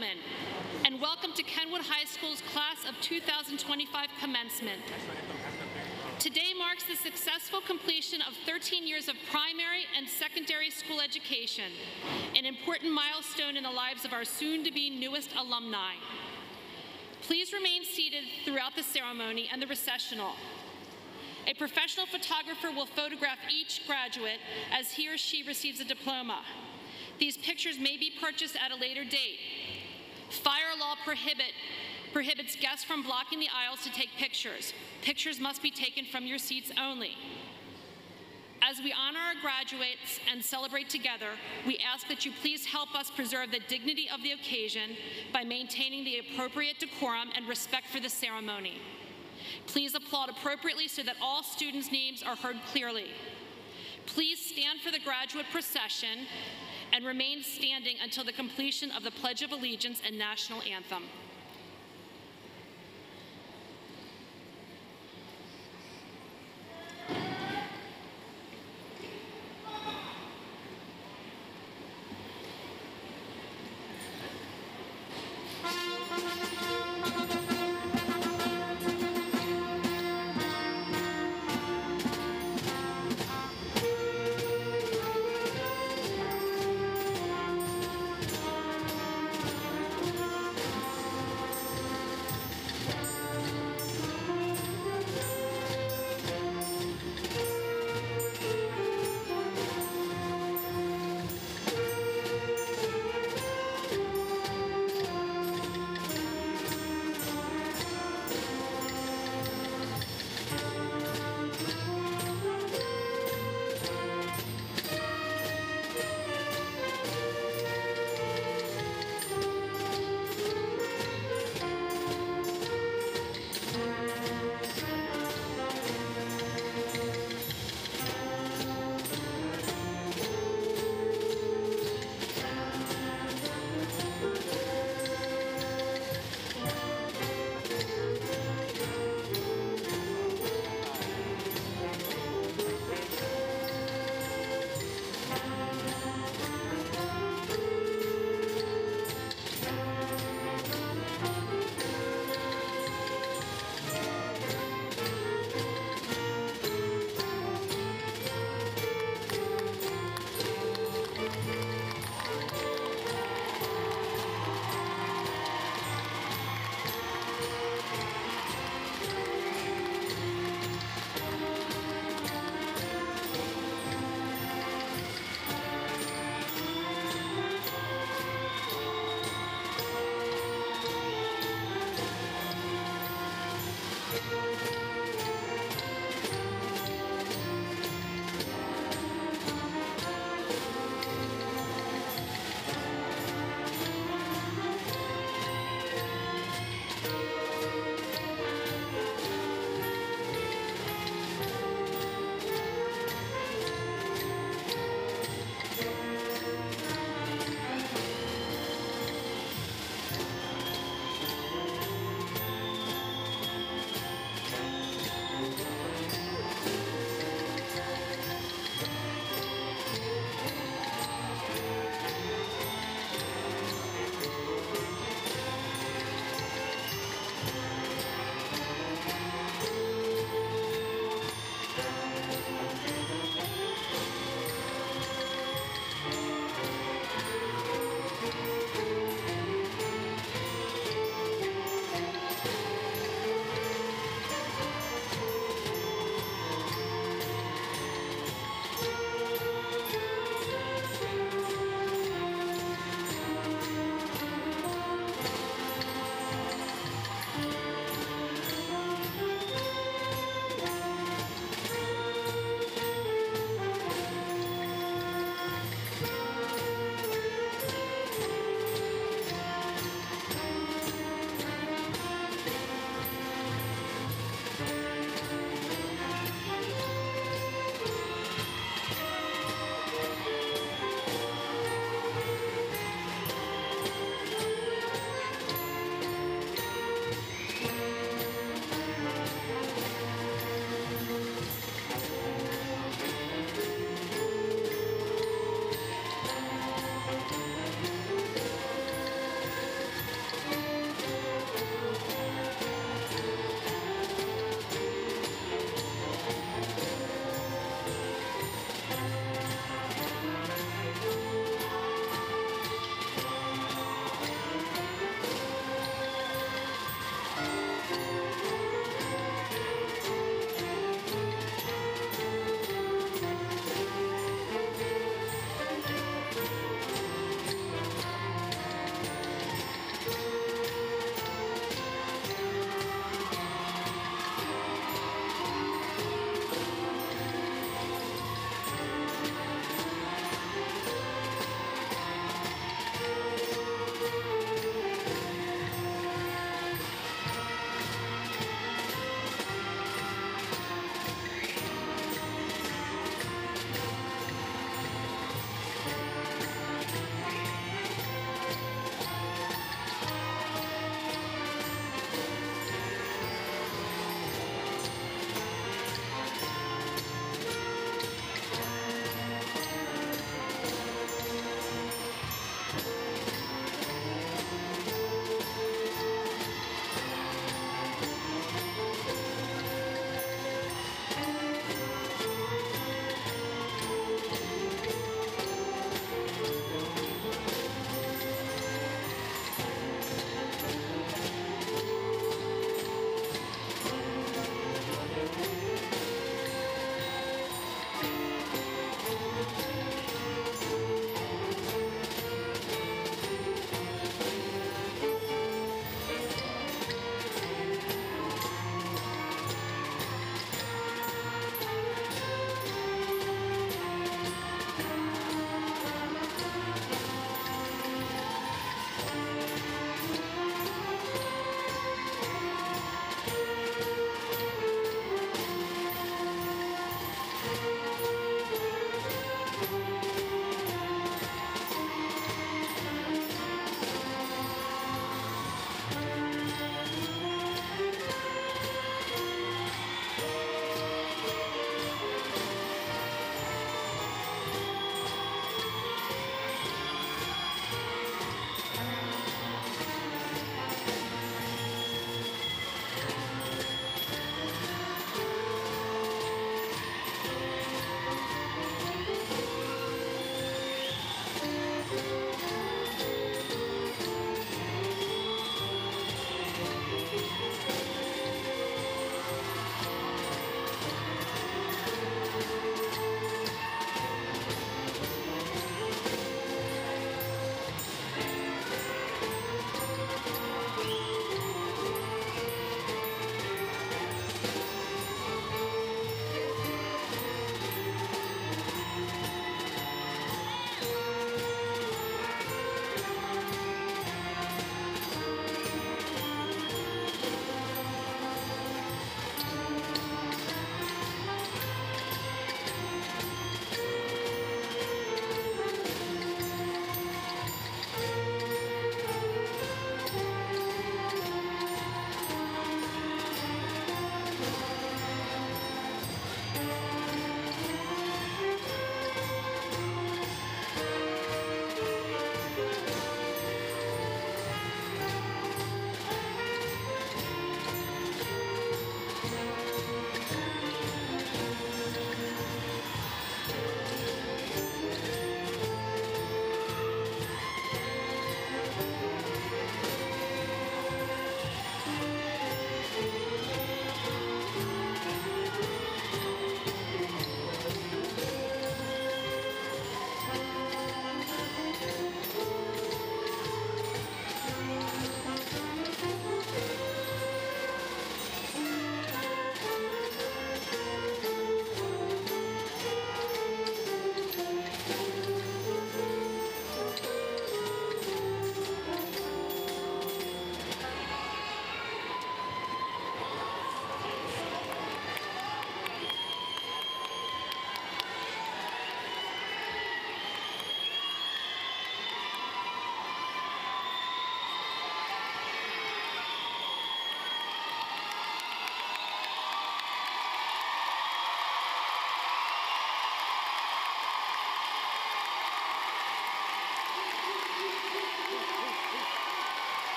gentlemen, and welcome to Kenwood High School's Class of 2025 commencement. Today marks the successful completion of 13 years of primary and secondary school education, an important milestone in the lives of our soon-to-be newest alumni. Please remain seated throughout the ceremony and the recessional. A professional photographer will photograph each graduate as he or she receives a diploma. These pictures may be purchased at a later date. Fire law prohibits guests from blocking the aisles to take pictures. Pictures must be taken from your seats only. As we honor our graduates and celebrate together, we ask that you please help us preserve the dignity of the occasion by maintaining the appropriate decorum and respect for the ceremony. Please applaud appropriately so that all students' names are heard clearly. Please stand for the graduate procession and remain standing until the completion of the Pledge of Allegiance and National Anthem.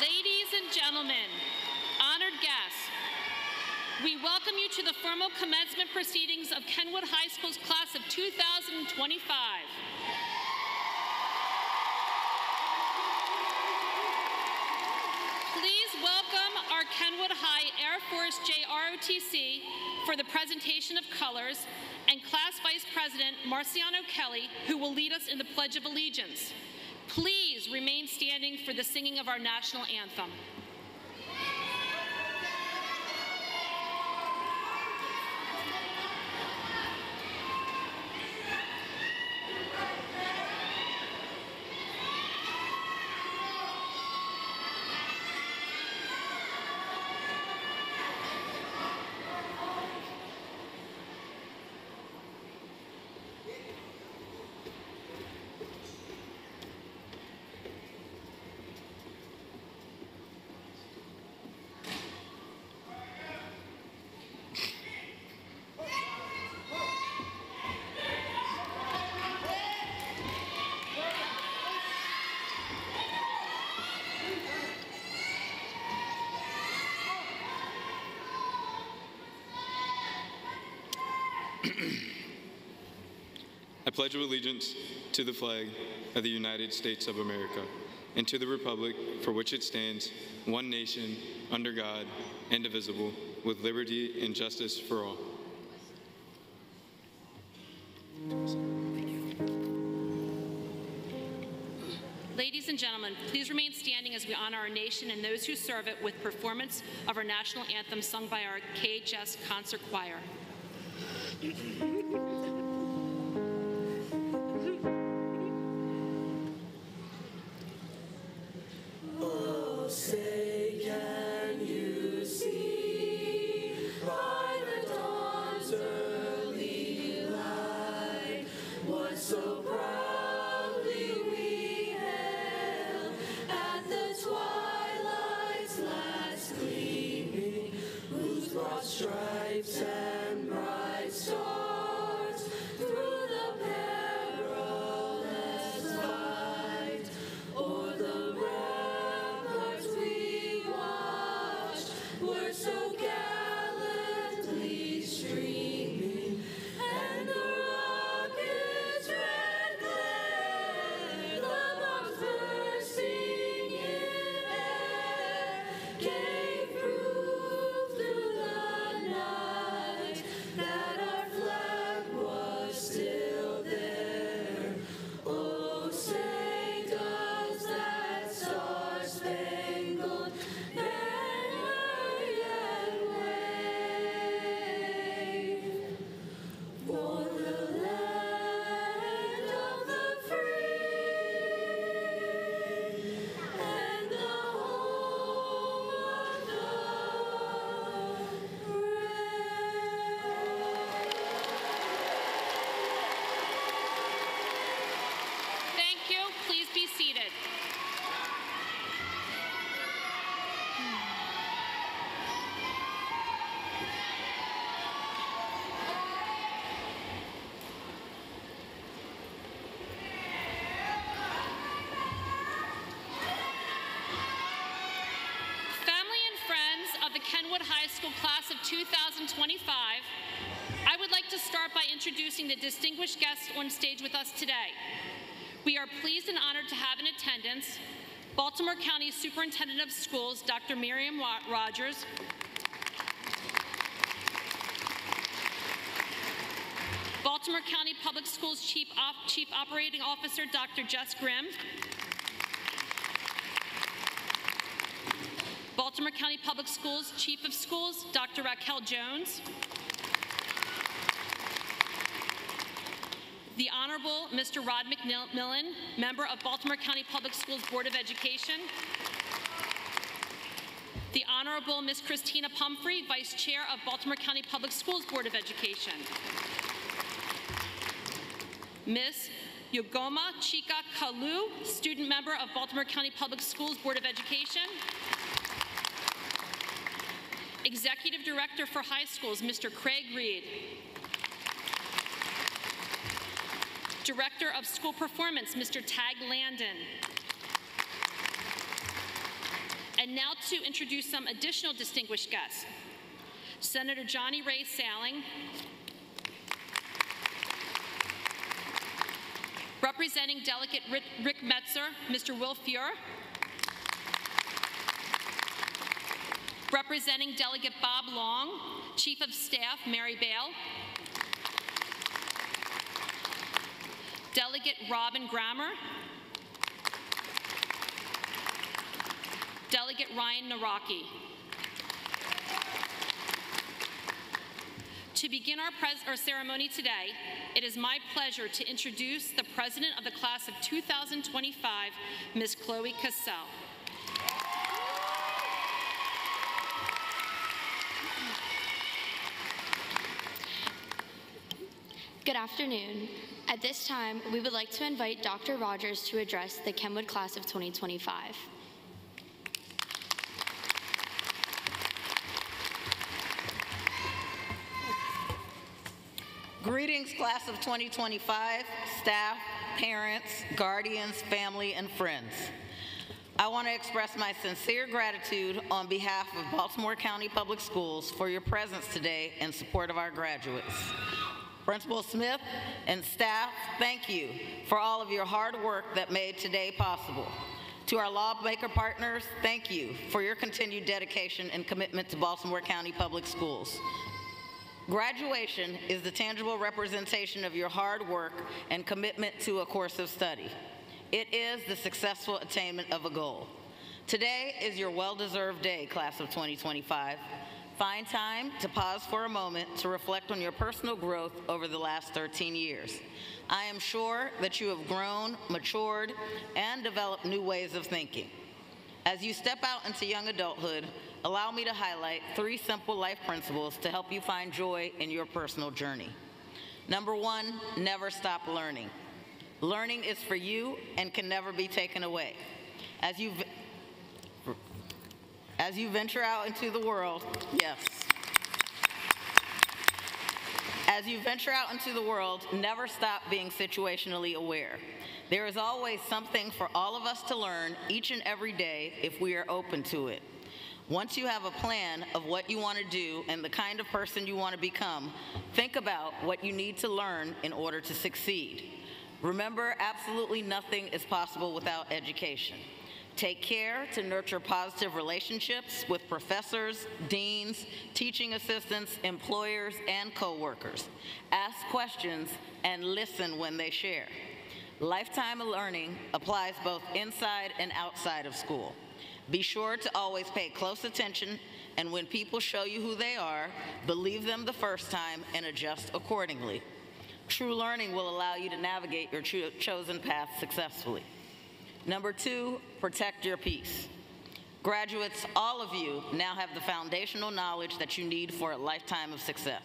Ladies and gentlemen, honored guests, we welcome you to the formal commencement proceedings of Kenwood High School's class of 2025. Please welcome our Kenwood High Air Force JROTC for the presentation of colors, and Class Vice President Marciano Kelly, who will lead us in the Pledge of Allegiance. Please remain standing for the singing of our national anthem. I pledge allegiance to the flag of the United States of America and to the republic for which it stands, one nation, under God, indivisible, with liberty and justice for all. Ladies and gentlemen, please remain standing as we honor our nation and those who serve it with performance of our national anthem sung by our KHS Concert Choir. Oh, say, can you see by the dawn's early light what so proudly we hailed at the twilight's last gleaming, whose broad stripes and bright stars through the perilous fight o'er the ramparts we watched were so gallantly streaming, and the rocket's red glare, the bombs bursting in air, gave proof through the night that our flag was still there. Oh, say does that star-spangled banner yet wave for the land of the free and the home of the Thank you. Please be seated. Family and friends of the Kenwood High School class of 2025, I would like to start by introducing the distinguished guests on stage with us today. We are pleased and honored to have in attendance Baltimore County Superintendent of Schools, Dr. Miriam Rogers, Baltimore County Public Schools Chief Operating Officer, Dr. Jess Grimm, Baltimore County Public Schools Chief of Schools, Dr. Raquel Jones, the Honorable Mr. Rod McMillan, member of Baltimore County Public Schools Board of Education, the Honorable Ms. Christina Pumphrey, Vice Chair of Baltimore County Public Schools Board of Education, Ms. Yogoma Chika Kalu, student member of Baltimore County Public Schools Board of Education, Executive Director for High Schools, Mr. Craig Reed, Director of School Performance, Mr. Tag Landon, And now to introduce some additional distinguished guests. Senator Johnny Ray Salling, representing Delegate Rick Metzer, Mr. Will Fuhr, representing Delegate Bob Long, Chief of Staff Mary Bale, Delegate Robin Grammer, Delegate Ryan Naraki. To begin our ceremony today, it is my pleasure to introduce the President of the Class of 2025, Ms. Chloe Cassell. Good afternoon. At this time, we would like to invite Dr. Rogers to address the Kenwood Class of 2025. Greetings, class of 2025, staff, parents, guardians, family, and friends. I want to express my sincere gratitude on behalf of Baltimore County Public Schools for your presence today in support of our graduates. Principal Smith and staff, thank you for all of your hard work that made today possible. To our lawmaker partners, thank you for your continued dedication and commitment to Baltimore County Public Schools. Graduation is the tangible representation of your hard work and commitment to a course of study. It is the successful attainment of a goal. Today is your well-deserved day, class of 2025. Find time to pause for a moment to reflect on your personal growth over the last 13 years. I am sure that you have grown, matured, and developed new ways of thinking. As you step out into young adulthood, allow me to highlight 3 simple life principles to help you find joy in your personal journey. Number 1, never stop learning. Learning is for you and can never be taken away. As you venture out into the world, yes. As you venture out into the world, never stop being situationally aware. There is always something for all of us to learn each and every day if we are open to it. Once you have a plan of what you want to do and the kind of person you want to become, think about what you need to learn in order to succeed. Remember, absolutely nothing is possible without education. Take care to nurture positive relationships with professors, deans, teaching assistants, employers, and coworkers. Ask questions and listen when they share. Lifetime learning applies both inside and outside of school. Be sure to always pay close attention, and when people show you who they are, believe them the first time and adjust accordingly. True learning will allow you to navigate your chosen path successfully. Number 2, protect your peace. Graduates, all of you now have the foundational knowledge that you need for a lifetime of success.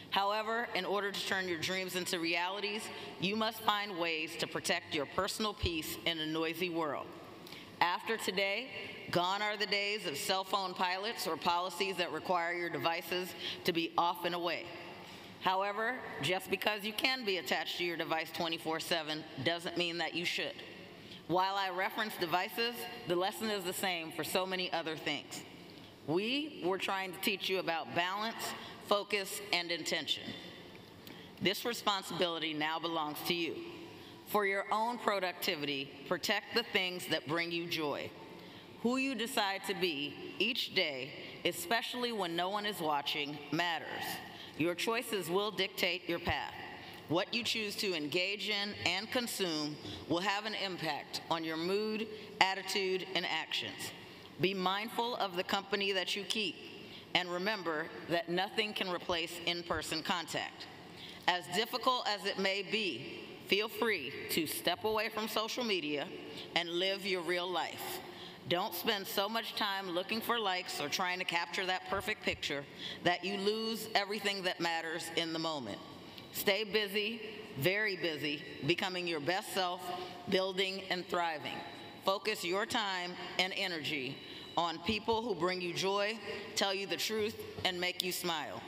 However, in order to turn your dreams into realities, you must find ways to protect your personal peace in a noisy world. After today, gone are the days of cell phone pilots or policies that require your devices to be off and away. However, just because you can be attached to your device 24/7 doesn't mean that you should. While I reference devices, the lesson is the same for so many other things. We were trying to teach you about balance, focus, and intention. This responsibility now belongs to you. For your own productivity, protect the things that bring you joy. Who you decide to be each day, especially when no one is watching, matters. Your choices will dictate your path. What you choose to engage in and consume will have an impact on your mood, attitude, and actions. Be mindful of the company that you keep, and remember that nothing can replace in-person contact. As difficult as it may be, feel free to step away from social media and live your real life. Don't spend so much time looking for likes or trying to capture that perfect picture that you lose everything that matters in the moment. Stay busy, very busy, becoming your best self, building and thriving. Focus your time and energy on people who bring you joy, tell you the truth, and make you smile.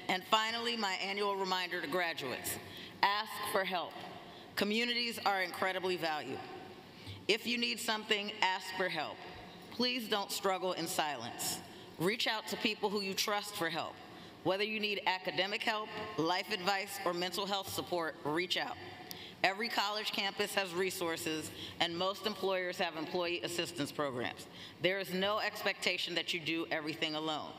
And finally, my annual reminder to graduates: ask for help. Communities are incredibly valued. If you need something, ask for help. Please don't struggle in silence. Reach out to people who you trust for help. Whether you need academic help, life advice, or mental health support, reach out. Every college campus has resources, and most employers have employee assistance programs. There is no expectation that you do everything alone.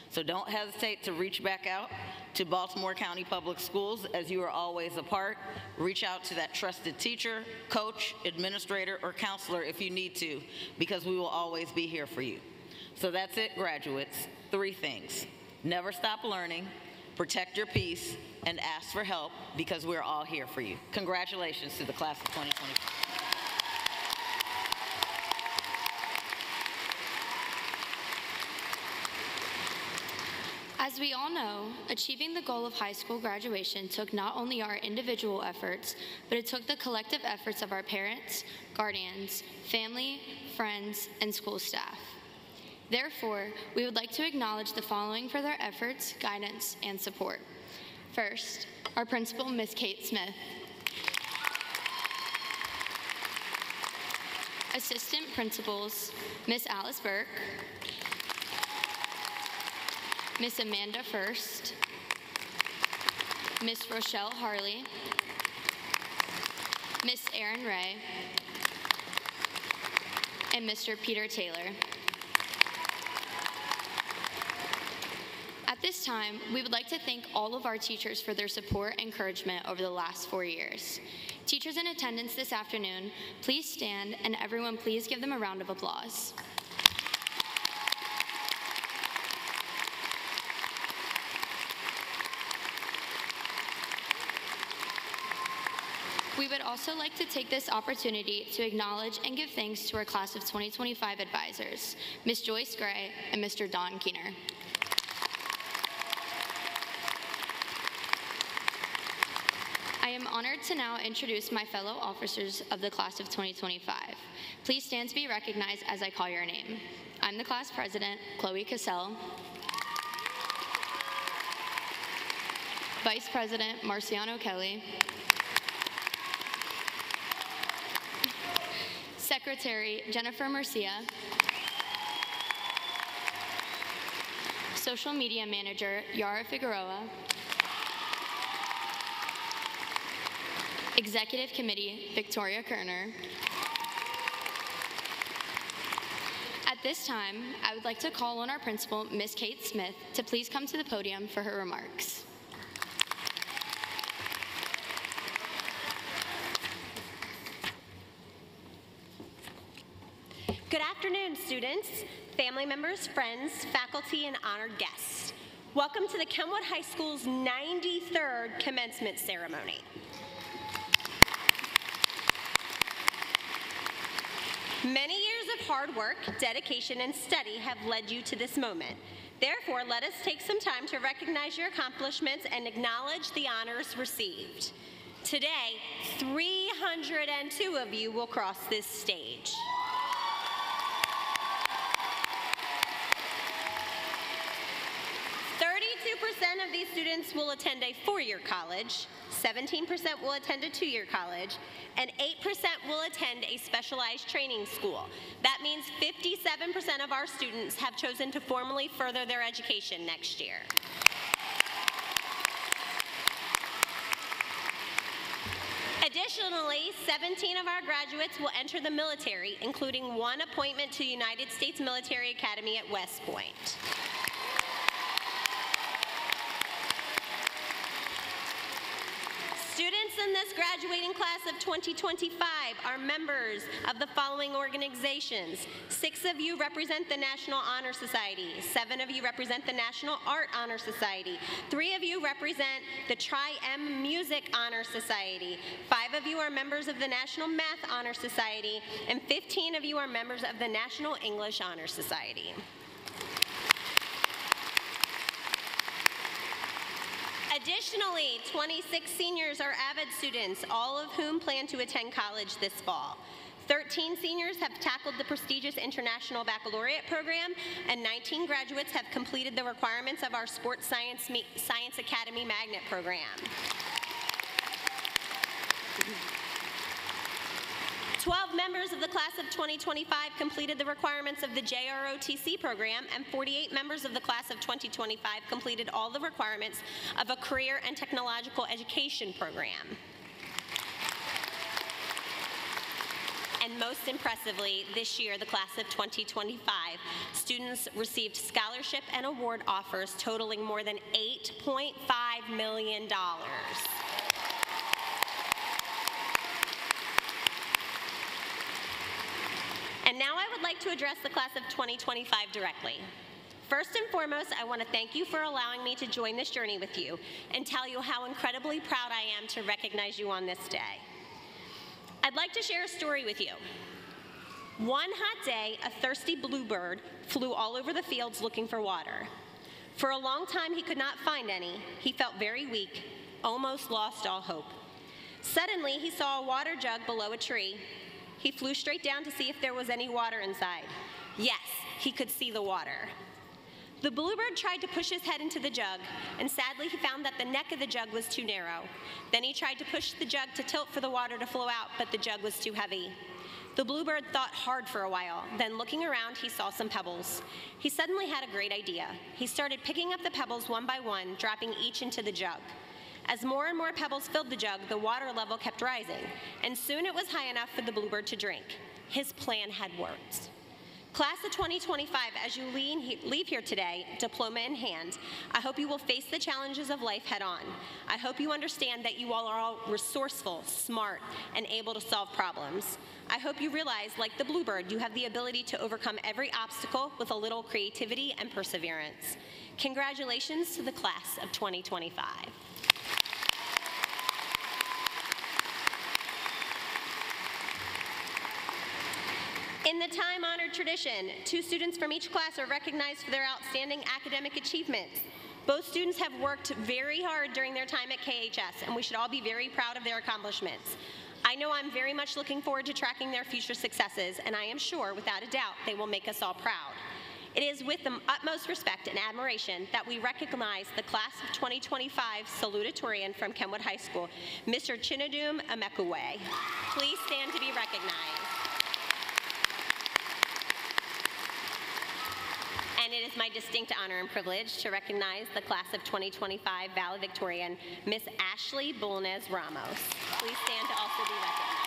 So don't hesitate to reach back out to Baltimore County Public Schools, as you are always a part. Reach out to that trusted teacher, coach, administrator, or counselor if you need to, because we will always be here for you. So that's it, graduates. 3 things. Never stop learning, protect your peace, and ask for help, because we're all here for you. Congratulations to the class of 2025. As we all know, achieving the goal of high school graduation took not only our individual efforts, but it took the collective efforts of our parents, guardians, family, friends, and school staff. Therefore, we would like to acknowledge the following for their efforts, guidance, and support. First, our principal, Ms. Kate Smith. Assistant principals, Ms. Alice Burke, Ms. Amanda First, Ms. Rochelle Harley, Ms. Erin Ray, and Mr. Peter Taylor. At this time, we would like to thank all of our teachers for their support and encouragement over the last 4 years. Teachers in attendance this afternoon, please stand, and everyone please give them a round of applause. We would also like to take this opportunity to acknowledge and give thanks to our class of 2025 advisors, Ms. Joyce Gray and Mr. Don Keener. I am honored to now introduce my fellow officers of the class of 2025. Please stand to be recognized as I call your name. I'm the class president, Chloe Cassell. Vice President, Marciano Kelly. Secretary, Jennifer Murcia. Social Media Manager, Yara Figueroa. Executive Committee, Victoria Kerner. At this time, I would like to call on our principal, Ms. Kate Smith, to please come to the podium for her remarks. Good afternoon, students, family members, friends, faculty, and honored guests. Welcome to the Kenwood High School's 93rd commencement ceremony. Many years of hard work, dedication, and study have led you to this moment. Therefore, let us take some time to recognize your accomplishments and acknowledge the honors received. Today, 302 of you will cross this stage. 32% of these students will attend a 4-year college, 17% will attend a 2-year college, and 8% will attend a specialized training school. That means 57% of our students have chosen to formally further their education next year. Additionally, 17 of our graduates will enter the military, including 1 appointment to United States Military Academy at West Point. Students in this graduating class of 2025 are members of the following organizations. 6 of you represent the National Honor Society. 7 of you represent the National Art Honor Society. 3 of you represent the Tri-M Music Honor Society. 5 of you are members of the National Math Honor Society. And 15 of you are members of the National English Honor Society. Additionally, 26 seniors are avid students, all of whom plan to attend college this fall. 13 seniors have tackled the prestigious International Baccalaureate program, and 19 graduates have completed the requirements of our Sports Science Academy Magnet program. 12 members of the class of 2025 completed the requirements of the JROTC program, and 48 members of the class of 2025 completed all the requirements of a career and technological education program. And most impressively, this year, the class of 2025, students received scholarship and award offers totaling more than $8.5 million. And now I would like to address the class of 2025 directly. First and foremost, I want to thank you for allowing me to join this journey with you and tell you how incredibly proud I am to recognize you on this day. I'd like to share a story with you. One hot day, a thirsty bluebird flew all over the fields looking for water. For a long time, he could not find any. He felt very weak, almost lost all hope. Suddenly, he saw a water jug below a tree. He flew straight down to see if there was any water inside. Yes, he could see the water. The bluebird tried to push his head into the jug, and sadly he found that the neck of the jug was too narrow. Then he tried to push the jug to tilt for the water to flow out, but the jug was too heavy. The bluebird thought hard for a while. Then looking around, he saw some pebbles. He suddenly had a great idea. He started picking up the pebbles one by one, dropping each into the jug. As more and more pebbles filled the jug, the water level kept rising, and soon it was high enough for the bluebird to drink. His plan had worked. Class of 2025, as you leave here today, diploma in hand, I hope you will face the challenges of life head on. I hope you understand that you all are all resourceful, smart, and able to solve problems. I hope you realize, like the bluebird, you have the ability to overcome every obstacle with a little creativity and perseverance. Congratulations to the class of 2025. In the time-honored tradition, 2 students from each class are recognized for their outstanding academic achievements. Both students have worked very hard during their time at KHS, and we should all be very proud of their accomplishments. I know I'm very much looking forward to tracking their future successes, and I am sure, without a doubt, they will make us all proud. It is with the utmost respect and admiration that we recognize the class of 2025 salutatorian from Kenwood High School, Mr. Chinedum Emekuwe. Please stand to be recognized. And it is my distinct honor and privilege to recognize the class of 2025 valedictorian, Miss Ashley Bulnes Ramos. Please stand to also be recognized.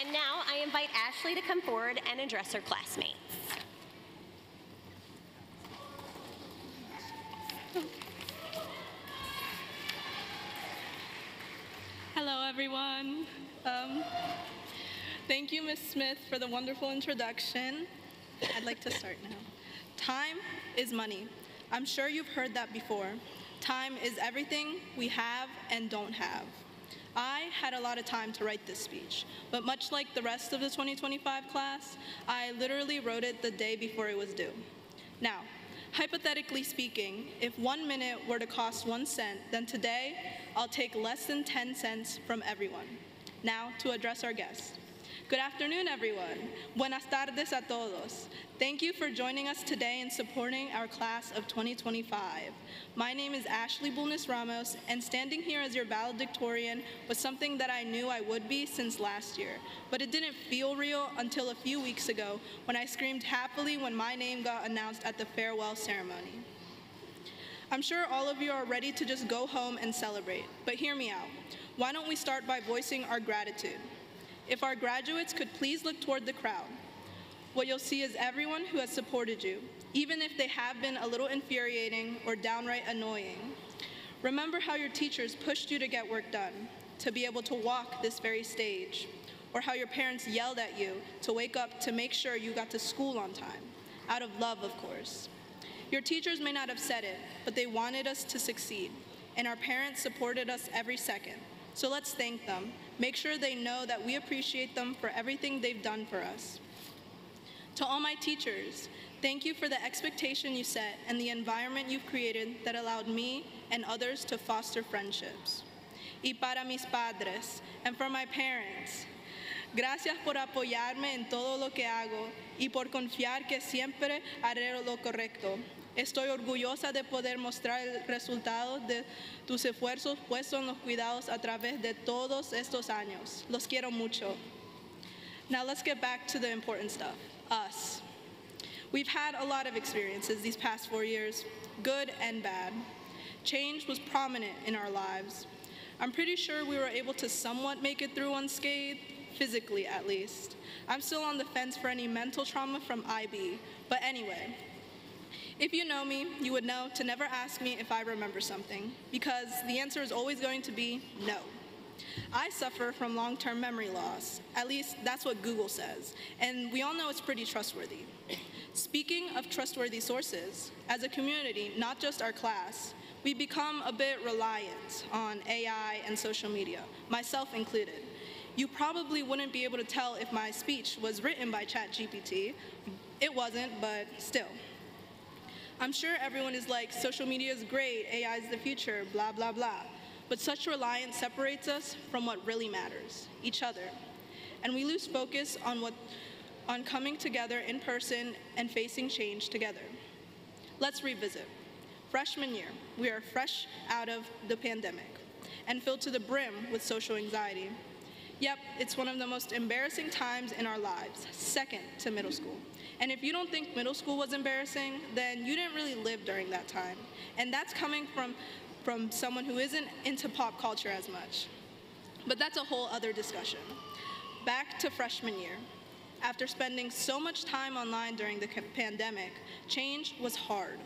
And now I invite Ashley to come forward and address her classmates. Hello, everyone. Thank you, Ms. Smith, for the wonderful introduction. I'd like to start now. Time is money. I'm sure you've heard that before. Time is everything we have and don't have. I had a lot of time to write this speech, but much like the rest of the 2025 class, I literally wrote it the day before it was due. Now, hypothetically speaking, if 1 minute were to cost 1 cent, then today I'll take less than 10 cents from everyone. Now, to address our guests. Good afternoon, everyone. Buenas tardes a todos. Thank you for joining us today and supporting our class of 2025. My name is Ashley Bulnes Ramos, and standing here as your valedictorian was something that I knew I would be since last year, but it didn't feel real until a few weeks ago when I screamed happily when my name got announced at the farewell ceremony. I'm sure all of you are ready to just go home and celebrate, but hear me out. Why don't we start by voicing our gratitude? If our graduates could please look toward the crowd, what you'll see is everyone who has supported you, even if they have been a little infuriating or downright annoying. Remember how your teachers pushed you to get work done, to be able to walk this very stage, or how your parents yelled at you to wake up to make sure you got to school on time, out of love, of course. Your teachers may not have said it, but they wanted us to succeed, and our parents supported us every second. So let's thank them. Make sure they know that we appreciate them for everything they've done for us. To all my teachers, thank you for the expectation you set and the environment you've created that allowed me and others to foster friendships. Y para mis padres, and for my parents, gracias por apoyarme en todo lo que hago y por confiar que siempre haré lo correcto. Estoy orgullosa de poder mostrar el resultado de tus esfuerzos puestos en los cuidados a través de todos estos años. Los quiero mucho. Now let's get back to the important stuff, us. We've had a lot of experiences these past 4 years, good and bad. Change was prominent in our lives. I'm pretty sure we were able to somewhat make it through unscathed, physically at least. I'm still on the fence for any mental trauma from IB, but anyway. If you know me, you would know to never ask me if I remember something, because the answer is always going to be no. I suffer from long-term memory loss. At least that's what Google says, and we all know it's pretty trustworthy. Speaking of trustworthy sources, as a community, not just our class, we become a bit reliant on AI and social media, myself included. You probably wouldn't be able to tell if my speech was written by ChatGPT. It wasn't, but still. I'm sure everyone is like, social media is great, AI is the future, blah, blah, blah. But such reliance separates us from what really matters, each other. And we lose focus on coming together in person and facing change together. Let's revisit. Freshman year, we are fresh out of the pandemic and filled to the brim with social anxiety. Yep, it's one of the most embarrassing times in our lives, second to middle school. And if you don't think middle school was embarrassing, then you didn't really live during that time. And that's coming from someone who isn't into pop culture as much. But that's a whole other discussion. Back to freshman year. After spending so much time online during the pandemic, change was hard.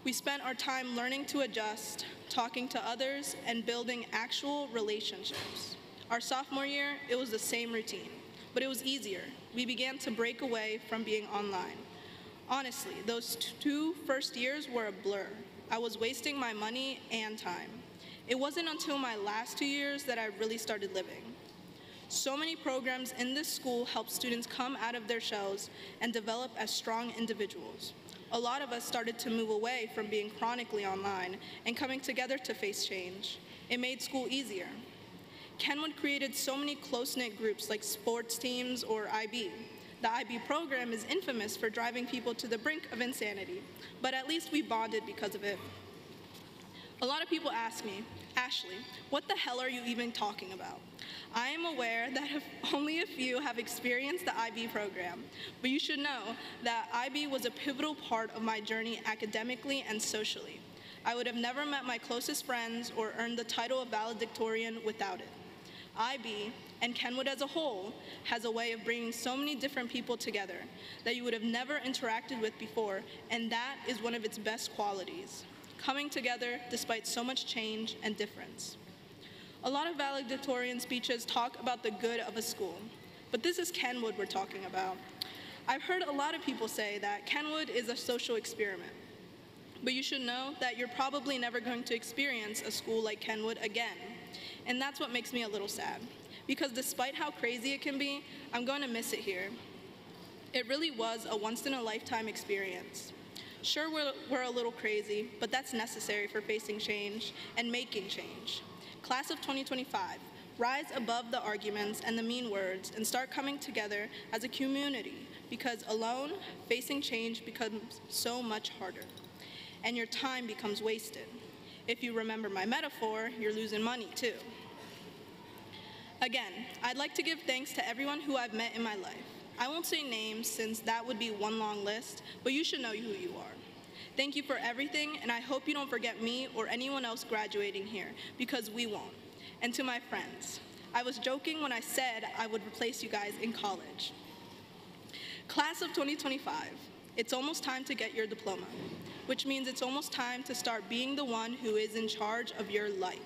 We spent our time learning to adjust, talking to others, and building actual relationships. Our sophomore year, it was the same routine, but it was easier. We began to break away from being online. Honestly, those 2 first years were a blur. I was wasting my money and time. It wasn't until my last 2 years that I really started living. So many programs in this school help students come out of their shells and develop as strong individuals. A lot of us started to move away from being chronically online and coming together to face change. It made school easier. Kenwood created so many close-knit groups like sports teams or IB. The IB program is infamous for driving people to the brink of insanity, but at least we bonded because of it. A lot of people ask me, Ashley, what the hell are you even talking about? I am aware that only a few have experienced the IB program, but you should know that IB was a pivotal part of my journey academically and socially. I would have never met my closest friends or earned the title of valedictorian without it. IB, and Kenwood as a whole, has a way of bringing so many different people together that you would have never interacted with before, and that is one of its best qualities, coming together despite so much change and difference. A lot of valedictorian speeches talk about the good of a school, but this is Kenwood we're talking about. I've heard a lot of people say that Kenwood is a social experiment, but you should know that you're probably never going to experience a school like Kenwood again. And that's what makes me a little sad, because despite how crazy it can be, I'm going to miss it here. It really was a once-in-a-lifetime experience. Sure, we're a little crazy, but that's necessary for facing change and making change. Class of 2025, rise above the arguments and the mean words and start coming together as a community, because alone, facing change becomes so much harder, and your time becomes wasted. If you remember my metaphor, you're losing money too. Again, I'd like to give thanks to everyone who I've met in my life. I won't say names since that would be one long list, but you should know who you are. Thank you for everything, and I hope you don't forget me or anyone else graduating here, because we won't. And to my friends, I was joking when I said I would replace you guys in college. Class of 2025, it's almost time to get your diploma, which means it's almost time to start being the one who is in charge of your life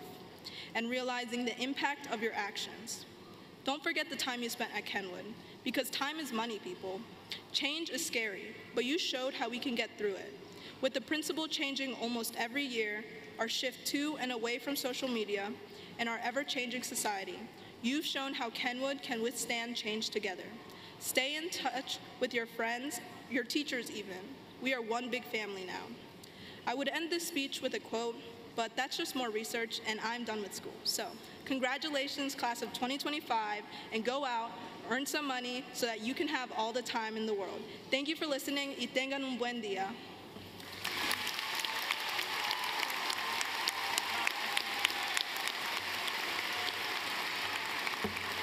and realizing the impact of your actions. Don't forget the time you spent at Kenwood, because time is money, people. Change is scary, but you showed how we can get through it. With the principal changing almost every year, our shift to and away from social media, and our ever-changing society, you've shown how Kenwood can withstand change together. Stay in touch with your friends, your teachers even. We are one big family now. I would end this speech with a quote, but that's just more research, and I'm done with school. So, congratulations, class of 2025, and go out, earn some money so that you can have all the time in the world. Thank you for listening y tengan un buen día.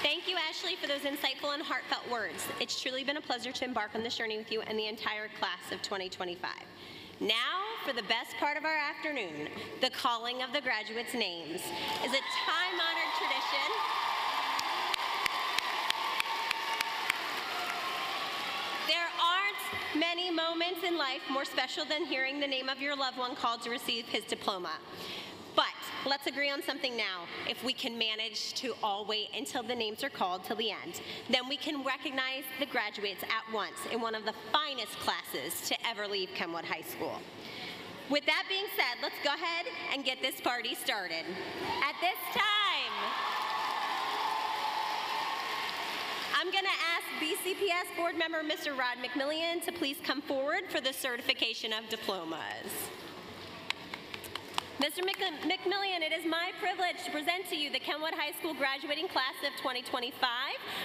Thank you, Ashley, for those insightful and heartfelt words. It's truly been a pleasure to embark on this journey with you and the entire class of 2025. Now, for the best part of our afternoon, the calling of the graduates' names is a time-honored tradition. There aren't many moments in life more special than hearing the name of your loved one called to receive his diploma. But let's agree on something now. If we can manage to all wait until the names are called till the end, then we can recognize the graduates at once in one of the finest classes to ever leave Kenwood High School. With that being said, let's go ahead and get this party started. At this time, I'm going to ask BCPS board member Mr. Rod McMillian to please come forward for the certification of diplomas. Mr. McMillian, it is my privilege to present to you the Kenwood High School graduating class of 2025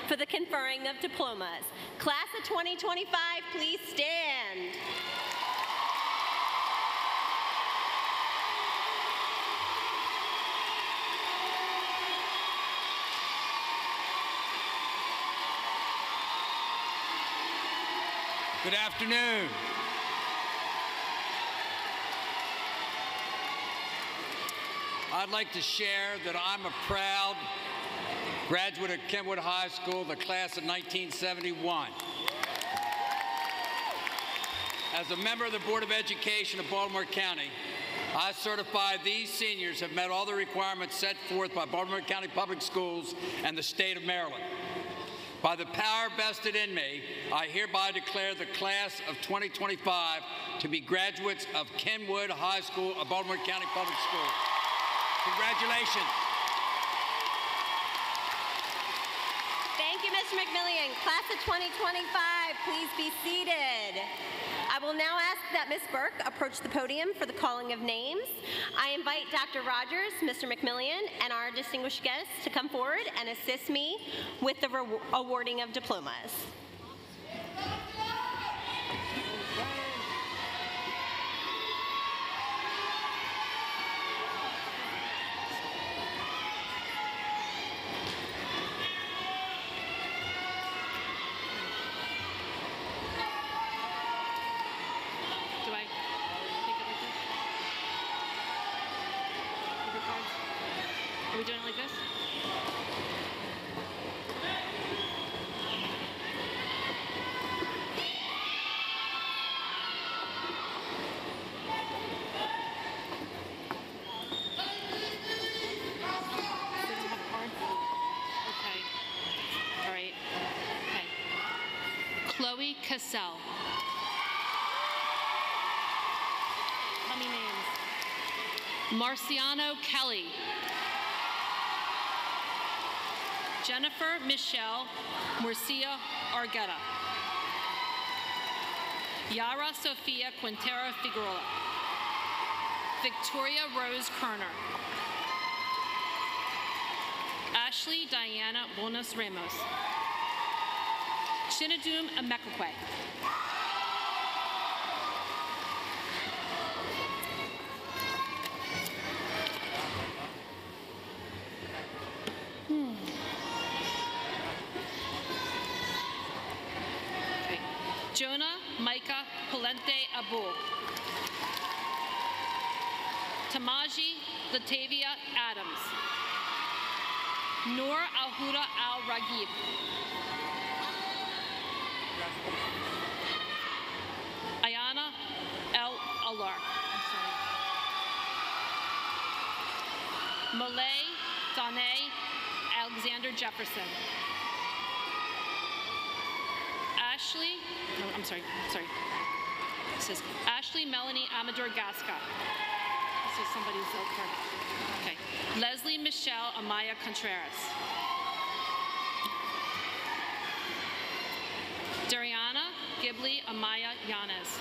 for the conferring of diplomas. Class of 2025, please stand. Good afternoon. I'd like to share that I'm a proud graduate of Kenwood High School, the class of 1971. As a member of the Board of Education of Baltimore County, I certify these seniors have met all the requirements set forth by Baltimore County Public Schools and the state of Maryland. By the power vested in me, I hereby declare the class of 2025 to be graduates of Kenwood High School of Baltimore County Public Schools. Congratulations. Thank you, Mr. McMillian. Class of 2025, please be seated. I will now ask that Ms. Burke approach the podium for the calling of names. I invite Dr. Rogers, Mr. McMillian, and our distinguished guests to come forward and assist me with the awarding of diplomas. Are we doing it like this? Okay. All right. Okay. Chloe Cassell. How many names? Marciano Kelly. Jennifer Michelle Murcia Argueta. Yara Sofia Quintero Figueroa. Victoria Rose Kerner. Ashley Diana Bonas Ramos. Chinadum Emekwe. Jonah Micah Palente Abul. Tamaji Latavia Adams. Noor Alhuda Al-Ragib. Ayana El-Alar. Malay Danae Alexander Jefferson. Ashley, no, I'm sorry. This is Ashley Melanie Amador Gasca. This is somebody's card. Okay. Leslie Michelle Amaya Contreras. Dariana Ghibli Amaya Yanez.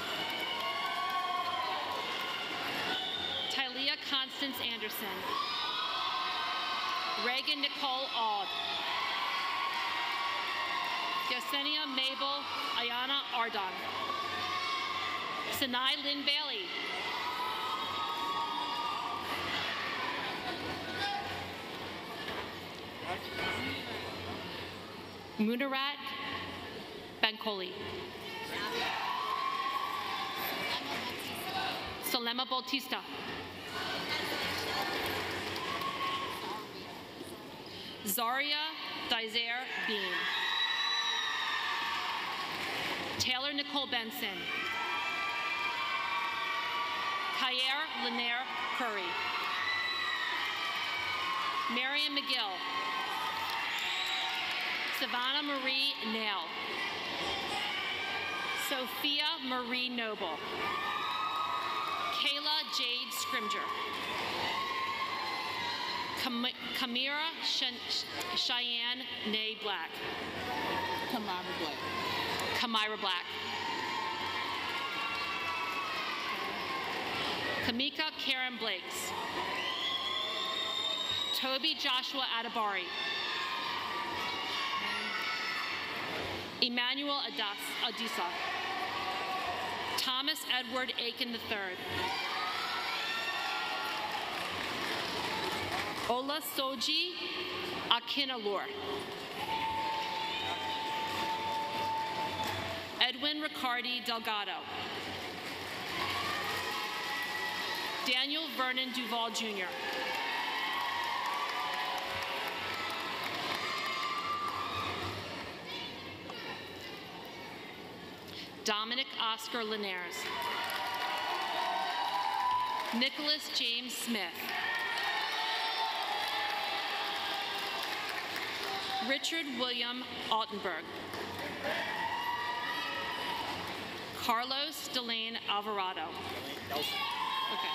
Tylea Constance Anderson. Reagan Nicole Auld. Yesenia Mabel Ayana Ardon. Sinai Lynn Bailey. Munarat Bankoli. Salema Bautista. Zaria Dizer Bean. Taylor Nicole Benson. Kyer Lanier Curry. Marion McGill. Savannah Marie Nail. Sophia Marie Noble. Kayla Jade Scrimger. Kamira Cheyenne Nay Black. Kamira Black. Kamika Karen Blakes. Toby Joshua Adabari. Emmanuel Adisa. Thomas Edward Aiken III. Ola Soji Akinalur. Edwin Riccardi Delgado. Daniel Vernon Duval Jr. Dominic Oscar Linares. Nicholas James Smith. Richard William Altenberg. Carlos Delane Alvarado. Okay.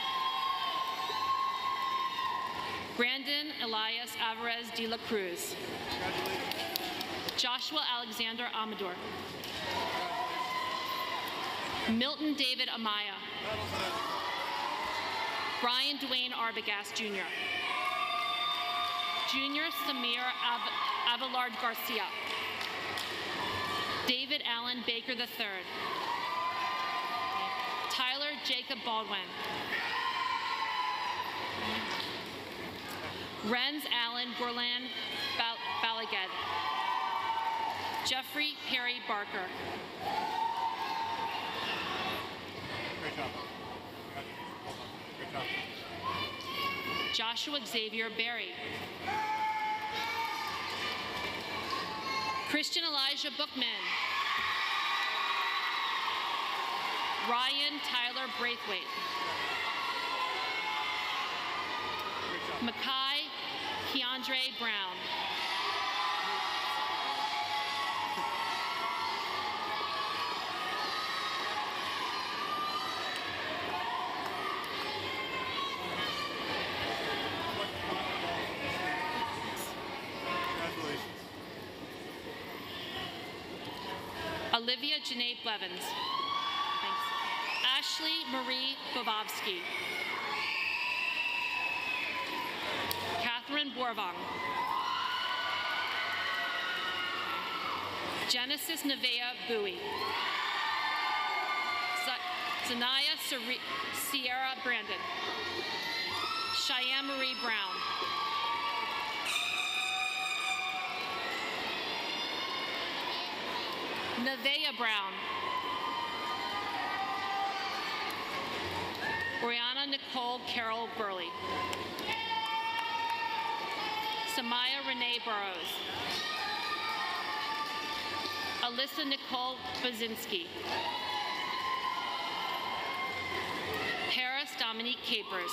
Brandon Elias Alvarez de la Cruz. Joshua Alexander Amador. Milton David Amaya. Brian Dwayne Arbogast Jr. Junior Samir Abelard Garcia. David Allen Baker III. Tyler Jacob Baldwin. Renz Allen Gorlan Balaged. Jeffrey Perry Barker. Great job. Great job. Joshua Xavier Berry. Christian Elijah Bookman. Ryan Tyler Braithwaite. Makai Keandre Brown. Congratulations. Olivia Janae Blevins. Thanks. Ashley Marie Bobovsky. Catherine Borvang. Genesis Nevea Bowie. Zanaya Sierra Brandon. Cheyenne Marie Brown. Nevaeh Brown. Brianna Nicole Carol Burley. Samaya Renee Burrows. Alyssa Nicole Bazinski. Paris Dominique Capers.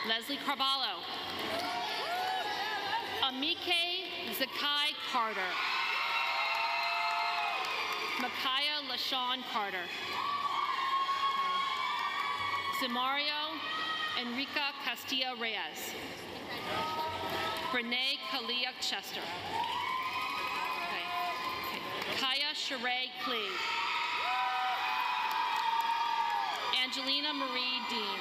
Leslie Carvalho. Amike Zakai Carter. Micaiah LaShawn Carter. Zamario Enrica Castilla Reyes. Brene Kalia Chester. Kaya Sheree Klee. Angelina Marie Dean.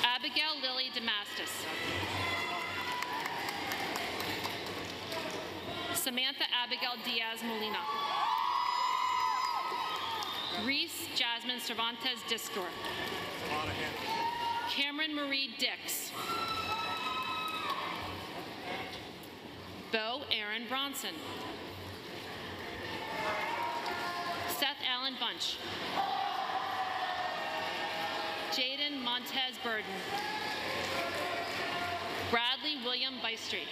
Abigail Lily Damastis. Samantha Abigail Diaz Molina. Reese Jasmine Cervantes Distor. A lot of hands. Cameron Marie Dix. Bo Aaron Bronson. Seth Allen Bunch. Jaden Montez Burden. Bradley William Bystreet.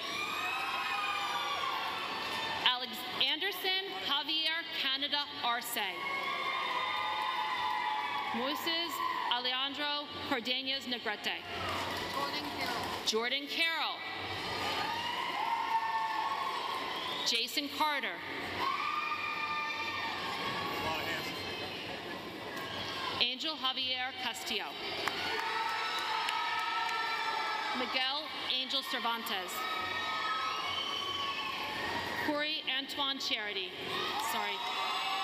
Alex Anderson Javier Canada Arce. Moises Alejandro Cardenas Negrete. Jordan Carroll. Jason Carter. A lot of hands. Angel Javier Castillo. Miguel Angel Cervantes. Corey Antoine Charity. Sorry.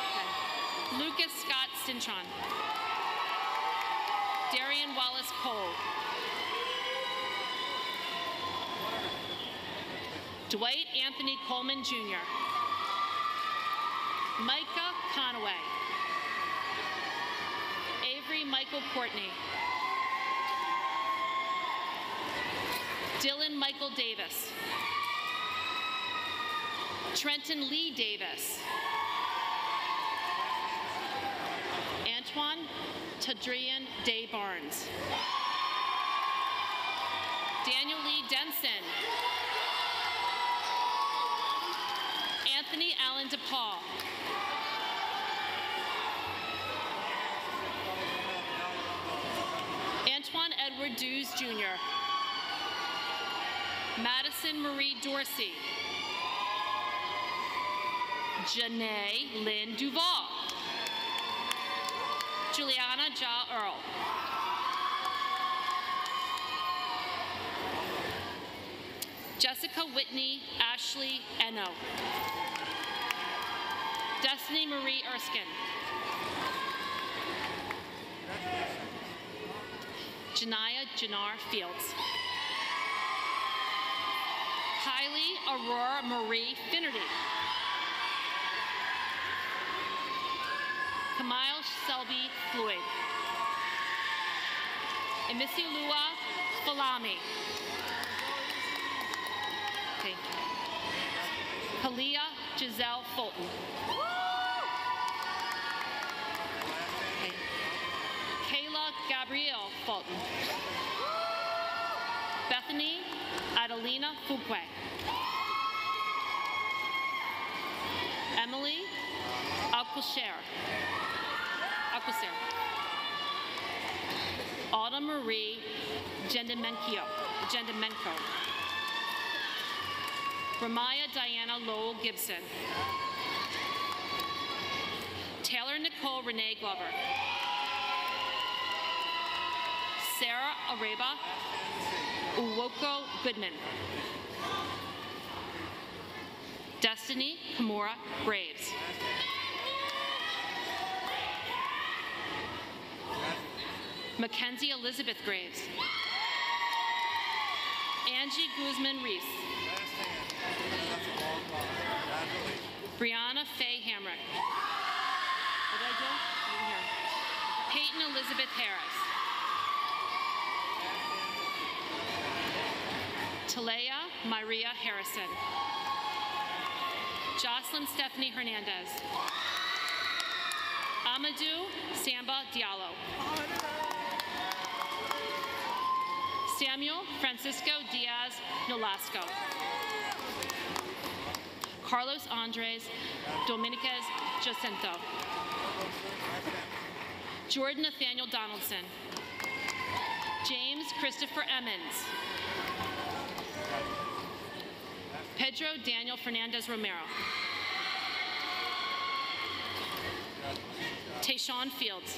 Okay. Lucas Scott Cintron. Darian Wallace Cole. Dwight Anthony Coleman Jr. Micah Conaway. Avery Michael Courtney. Dylan Michael Davis. Trenton Lee Davis. Antoine Tadrian Day Barnes. Daniel Lee Denson. Anthony Allen DePaul. Antoine Edward Dews Jr. Madison Marie Dorsey. Janae Lynn Duval. Juliana Ja Earl. Jessica Whitney Ashley Eno. Destiny Marie Erskine. Janaya Jannar Fields. Kylie Aurora Marie Finnerty. Kamile Selby Floyd. Emisiolua Falami. Okay. Kalia Giselle Fulton. Okay. Kayla Gabrielle Fulton. Bethany Adelina Fuqua. Emily Alcocer. Autumn Marie Gendemenko. Ramaya Diana Lowell Gibson. Taylor Nicole Renee Glover. Sarah Areba Uwoko Goodman. Destiny Kimura Graves. Mackenzie Elizabeth Graves. Angie Guzman Reese. Brianna Faye Hamrick. What did I do? I didn't hear. Peyton Elizabeth Harris. Talea Maria Harrison. Jocelyn Stephanie Hernandez. Amadou Samba Diallo. Samuel Francisco Diaz Nolasco. Carlos Andres Dominguez Jacinto. Jordan Nathaniel Donaldson. James Christopher Emmons. Pedro Daniel Fernandez Romero. Tayshawn Fields.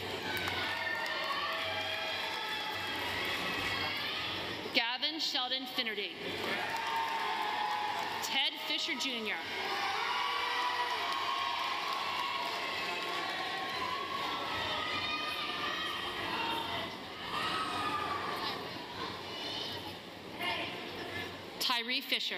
Gavin Sheldon Finnerty. Ted Fisher Jr. Tyree Fisher.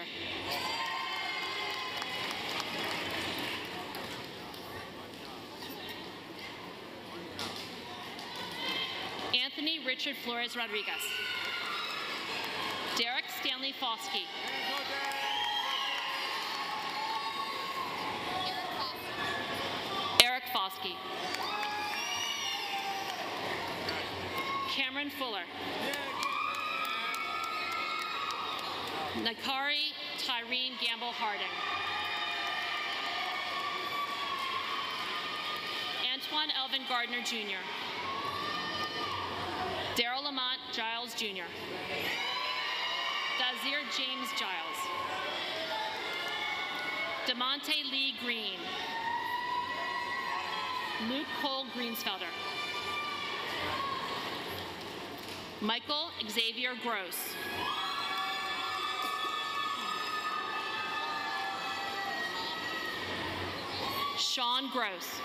Richard Flores Rodriguez. Derek Stanley Foskey. Eric Foskey. Cameron Fuller. Nakari Tyreen Gamble Harding. Antoine Elvin Gardner Jr. Daryl Lamont Giles Jr. Dazir James Giles. DeMonte Lee Green. Luke Cole Greensfelder. Michael Xavier Gross. Sean Gross.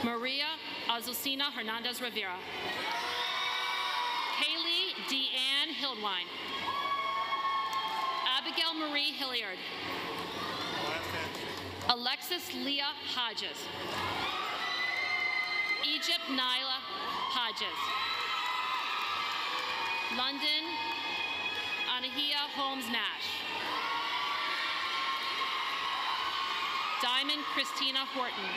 Maria Azucena Hernandez Rivera. Kaylee Deanne Hildwine. Abigail Marie Hilliard. Alexis Leah Hodges. Egypt Nyla Hodges. London Anahia Holmes Nash. Diamond Christina Horton.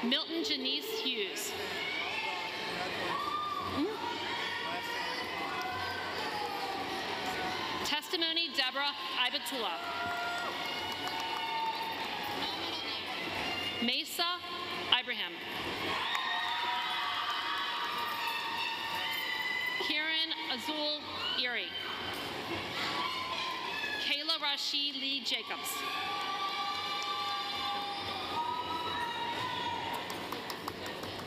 Milton Janice Hughes. Testimony Deborah Ibatula. Mesa Ibrahim. Kieran Azul Erie. Kayla Rashid Lee Jacobs.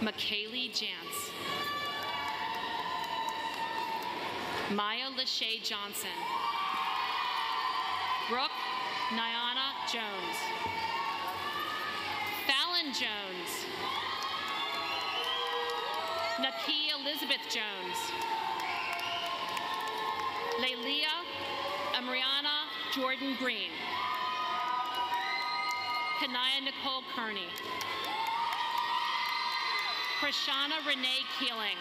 McKaylee Jance. Maya Lachey Johnson. Brooke Nyana Jones. Fallon Jones. Naki Elizabeth Jones. Lelia Amriana Jordan Green. Kanaya Nicole Kearney. Prashana Renee Keeling.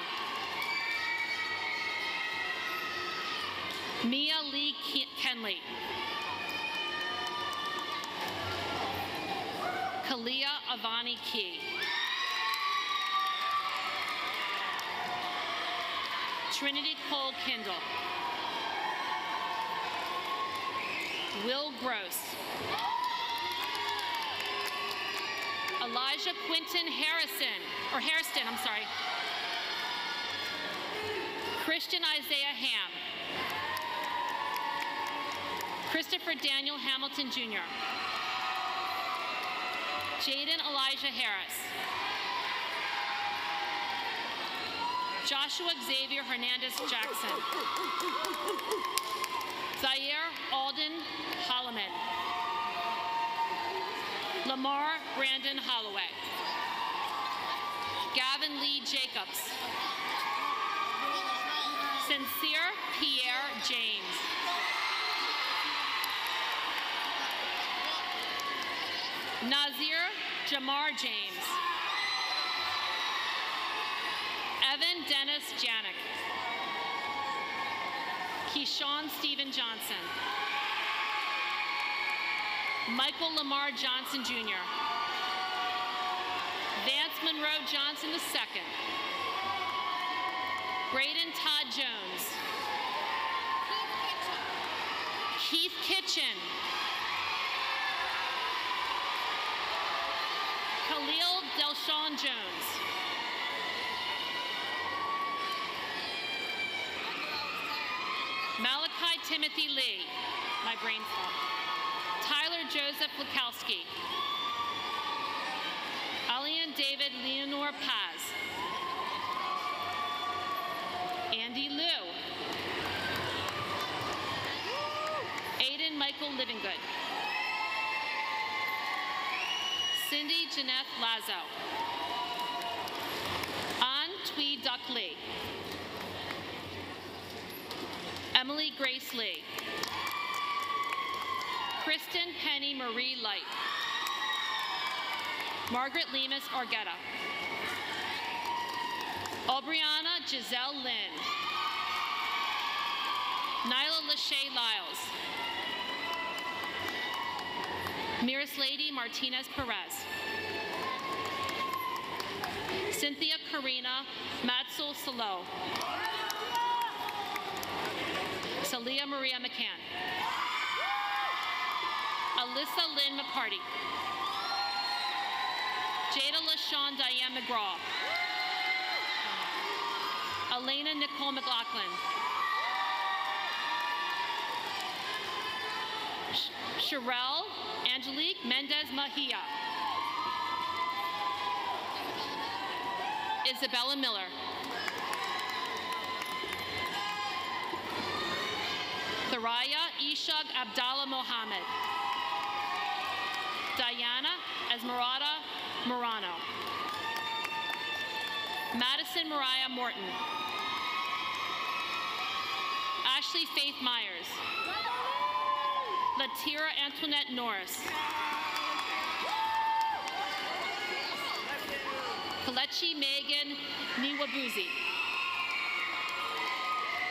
Mia Lee Kenley. Kalia Avani Key. Trinity Cole Kindle. Will Gross. Elijah Quinton Hairston, I'm sorry. Christian Isaiah Ham. Christopher Daniel Hamilton Jr. Jaden Elijah Harris. Joshua Xavier Hernandez Jackson. Zaire Alden Holloman. Lamar Brandon Holloway. Gavin Lee Jacobs. Sincere Pierre James. Nazir Jamar James. Evan Dennis Janik. Keyshawn Stephen Johnson. Michael Lamar Johnson Jr. Vance Monroe Johnson II. Braden Todd Jones. Keith Kitchen. Khalil Delshawn Jones. Malachi Timothy Lee. My brain fell. Tyler Joseph Lukowski. Alian David Leonore Paz. Andy Liu. Aiden Michael Livingood. Cindy Jeanette Lazo. An Twee Duck Lee. Emily Grace Lee. Kristen Penny Marie Light. Margaret Lemus Orgetta. Aubriana Giselle Lynn. Nyla Lachey Lyles. Mirislady Martinez Perez. Cynthia Karina Matsul Salo. Salia Maria McCann. Alyssa Lynn McCarty. Jada LaShawn Diane McGraw. Elena Nicole McLaughlin. Sherelle Angelique Mendez Mejia. Isabella Miller. Thoraya Ishaq Abdallah Mohammed. Diana Esmeralda Morano. Madison Mariah Morton. Ashley Faith Myers. Latira Antoinette Norris. Kalechi Megan Niwabuzi.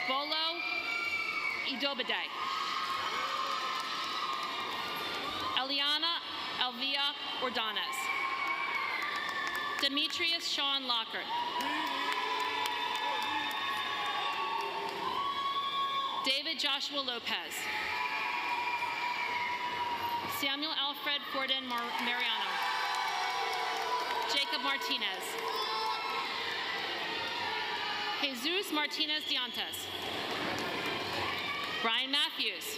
Bolo Idobade. Eliana Elvia Ordonez. Demetrius Sean Lockhart. David Joshua Lopez. Samuel Alfred Forden Mariano. Jacob Martinez. Jesus Martinez Diantes. Brian Matthews.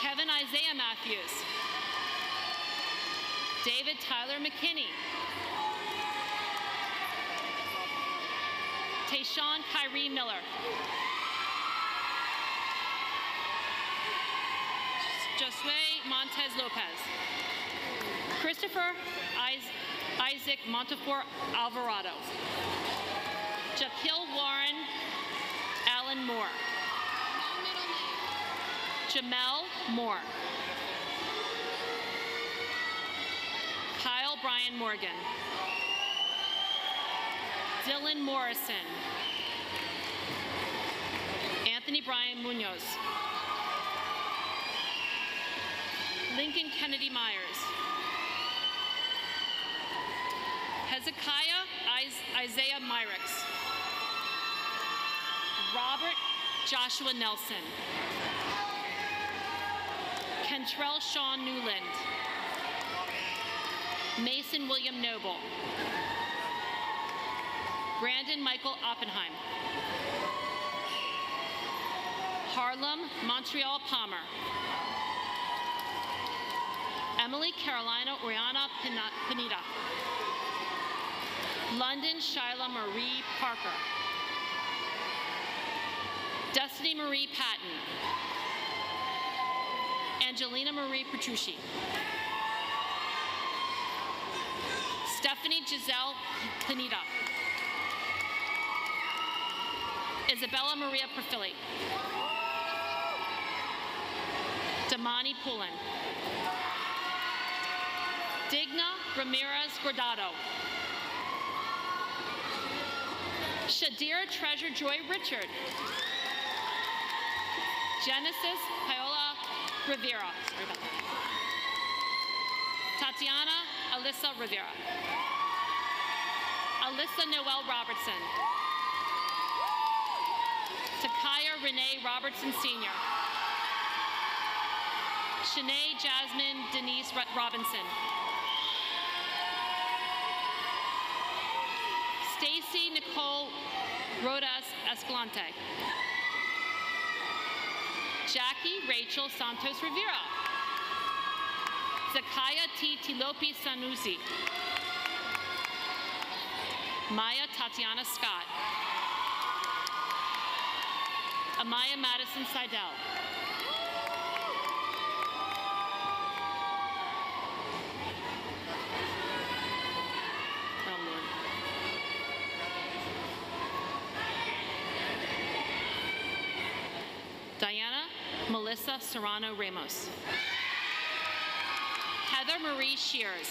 Kevin Isaiah Matthews. David Tyler McKinney. Tayshawn Kyrie Miller. Josue Montez Lopez. Christopher Isaac Montefiore Alvarado. Jaquil Warren Allen Moore. Jamel Moore. Kyle Brian Morgan. Dylan Morrison. Anthony Brian Munoz. Lincoln Kennedy Myers. Hezekiah Isaiah Myricks. Robert Joshua Nelson. Kentrell Sean Newland. Mason William Noble. Brandon Michael Oppenheim. Harlem Montreal Palmer. Emily Carolina Oriana Pineda. London Shyla Marie Parker. Destiny Marie Patton. Angelina Marie Petrucci. Stephanie Giselle Pineda. Isabella Maria Perfili. Damani Pullen. Digna Ramirez Gordado. Shadira Treasure Joy Richard. Genesis Paola Rivera. Sorry about that. Tatiana Alyssa Rivera. Alyssa Noel Robertson. Takaya Renee Robertson Sr. Shanae Jasmine Denise Robinson. Stacy Nicole Rodas Escalante. Jackie Rachel Santos Rivera. Zakaya T. Tilopi Sanusi. Maya Tatiana Scott. Amaya Madison Seidel. Oh, Lord. Diana Melissa Serrano Ramos. Heather Marie Shears.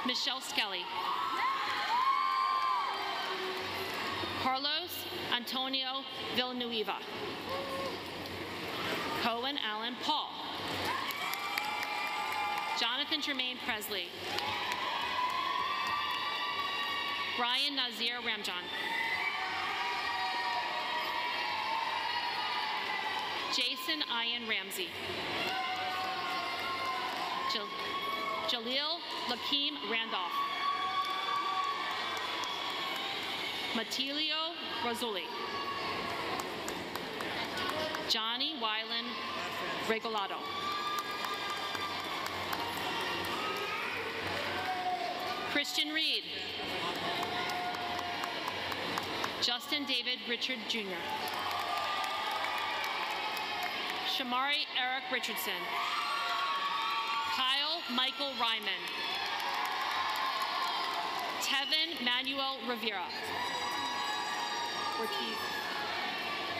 Michelle Skelly. Carlos Antonio Villanueva. Cohen Allen Paul. Jonathan Jermaine Presley. Brian Nazir Ramjan. Jason Ian Ramsey. Jaleel Lakeem Randolph. Matilio Rozzoli. Johnny Wylan Regolado. Christian Reed. Justin David Richard Jr. Shamari Eric Richardson. Kyle Michael Ryman. Tevin Manuel Rivera. Ortiz.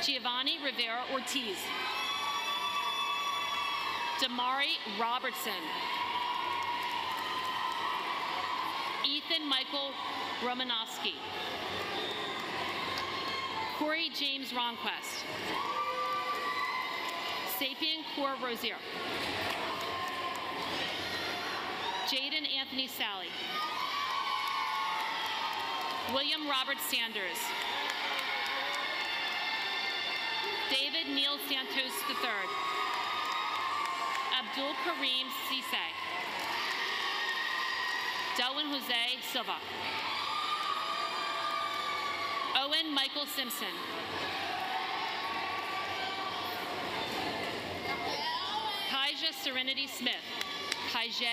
Giovanni Rivera Ortiz. Damari Robertson. Ethan Michael Romanowski. Corey James Ronquest. Sapien Kaur Rozier. Jaden Anthony Sally. William Robert Sanders. David Neil Santos III. Abdul Kareem Cisse. Delwin Jose Silva. Owen Michael Simpson. Kaija Serenity Smith. KJ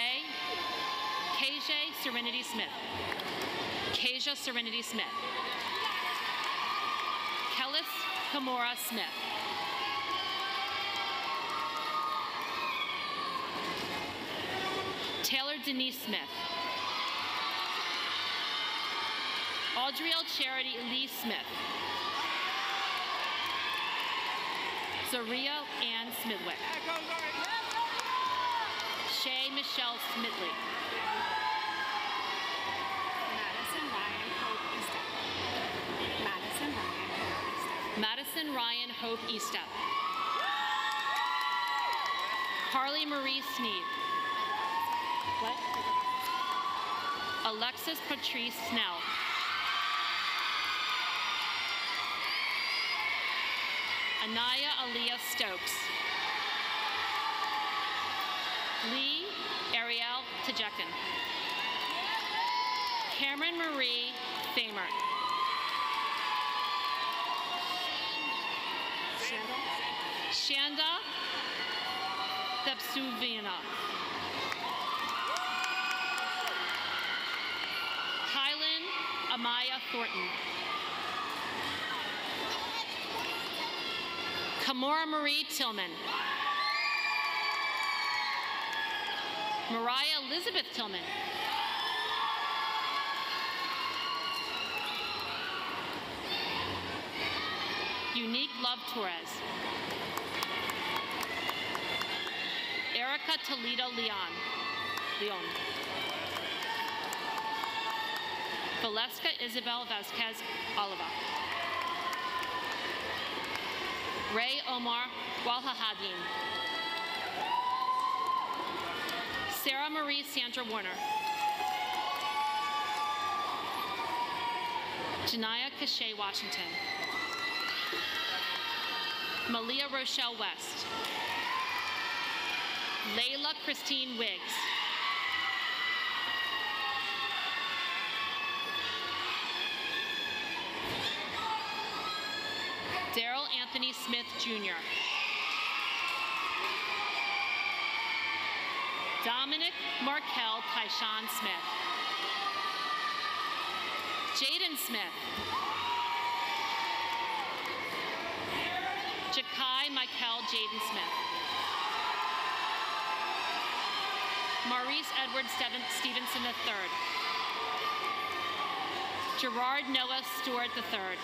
Serenity Smith. Kasia Serenity Smith. Kellis Kimura Smith. Taylor Denise Smith. Audriel Charity Lee Smith. Zaria Ann Smithwick. Shay Michelle Smithley. Madison Ryan Hope Eastep. Carly Marie Sneed. What? Alexis Patrice Snell. Anaya Aaliyah Stokes. Lee Ariel Tajekin. Cameron Marie Famer. Shanda Thepsuvina. Kylan Amaya Thornton. Kamora Marie Tillman. Mariah Elizabeth Tillman. Unique Love Torres. Erica Toledo Leon. Valeska Isabel Vasquez Oliva. Ray Omar Walhahadin. Sarah Marie Sandra Warner. Janaya Cachet Washington. Malia Rochelle West. Layla Christine Wiggs. Daryl Anthony Smith Jr. Dominic Markel Tyshawn Smith. Jaden Smith. Jakai Michael Jaden Smith. Maurice Edward Stevenson III. Gerard Noah Stewart III.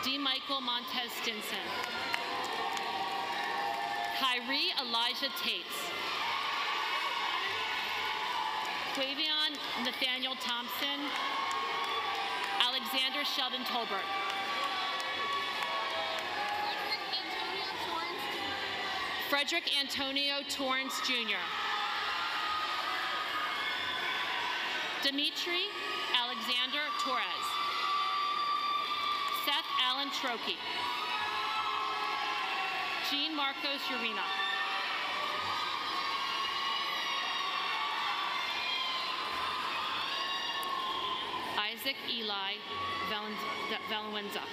D. Michael Montez Stinson. Kyrie Elijah Tates. Quavion Nathaniel Thompson. Alexander Sheldon Tolbert. Frederick Antonio Torrance Jr. Dimitri Alexander Torres. Seth Allen Trokey. Jean Marcos Urena. Isaac Eli Valenza.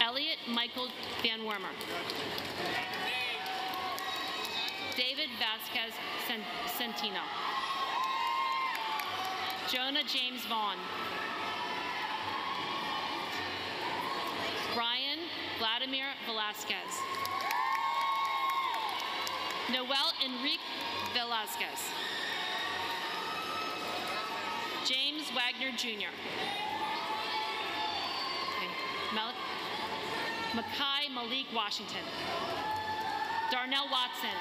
Elliot Michael Van Wormer. David Vasquez Centino. Jonah James Vaughn. Brian Vladimir Velasquez. Noel Enrique Velasquez. James Wagner Jr. Makai Malik Washington. Darnell Watson.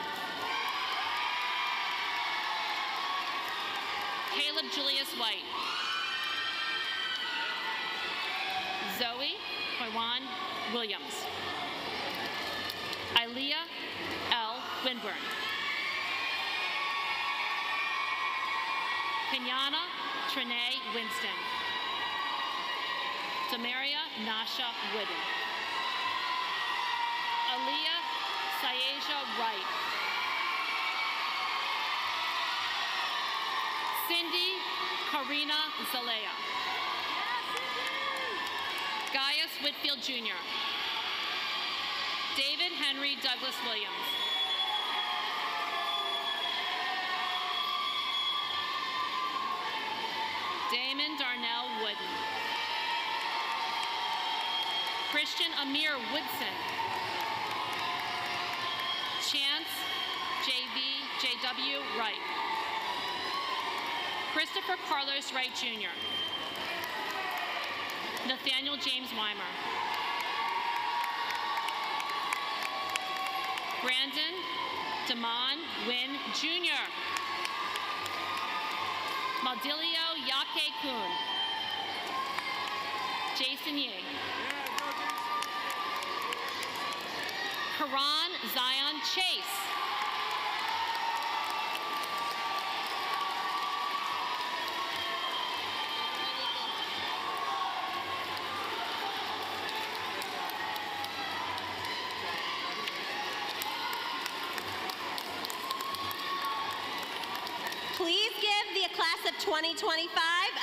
Caleb Julius White. Zoe Kaiwan Williams. Ilea L. Winburn. Kenyana Trinae Winston. Damaria Nasha Wooden. Aaliyah Sayeja Wright. Cindy Karina Zalea. Gaius Whitfield Jr. David Henry Douglas Williams. Damon Darnell Wooden. Christian Amir Woodson. Chance J.W. Wright. Christopher Carlos Wright Jr. Nathaniel James Weimer. Brandon Damon Wynn Jr. Maldilio Yake Kuhn. Jason Ye. Karan Zion Chase. Please give the class of 2025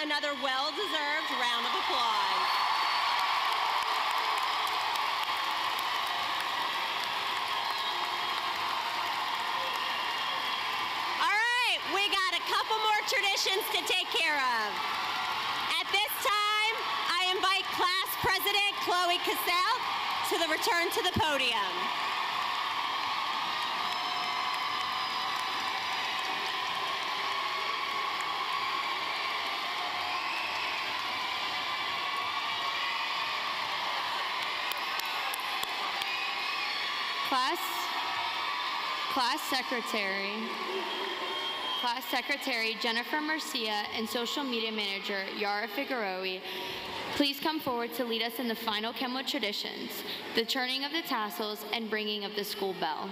another well-deserved round of applause. All right, we got a couple more traditions to take care of. At this time, I invite class president Chloe Cassell to the return to the podium. Class Secretary Jennifer Marcia and Social Media Manager Yara Figueroa, please come forward to lead us in the final Kenwood traditions, the turning of the tassels and ringing of the school bell.